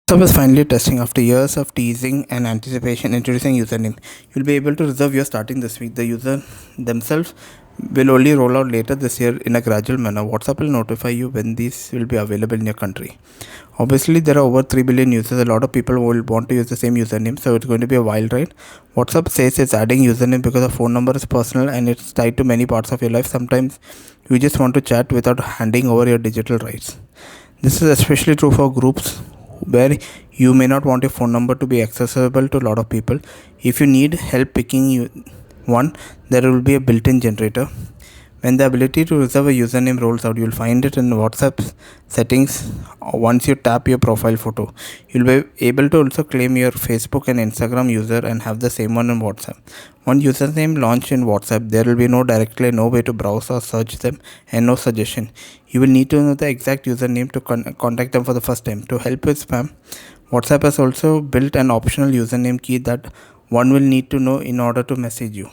WhatsApp is finally testing after years of teasing and anticipation introducing username. You'll be able to reserve your starting this week. The user themselves will only roll out later this year in a gradual manner. WhatsApp will notify you when these will be available in your country. Obviously, there are over 3 billion users. A lot of people will want to use the same username, so it's going to be a wild ride. WhatsApp says it's adding username because the phone number is personal and it's tied to many parts of your life. Sometimes you just want to chat without handing over your digital rights. This is especially true for groups where you may not want your phone number to be accessible to a lot of people. If you need help picking one, there will be a built-in generator. When the ability to reserve a username rolls out, you'll find it in WhatsApp settings. Once you tap your profile photo, you'll be able to also claim your Facebook and Instagram user and have the same one in WhatsApp. One username launched in WhatsApp, there will be no directly, no way to browse or search them, and no suggestion. You will need to know the exact username to contact them for the first time. To help with spam, WhatsApp has also built an optional username key that one will need to know in order to message you.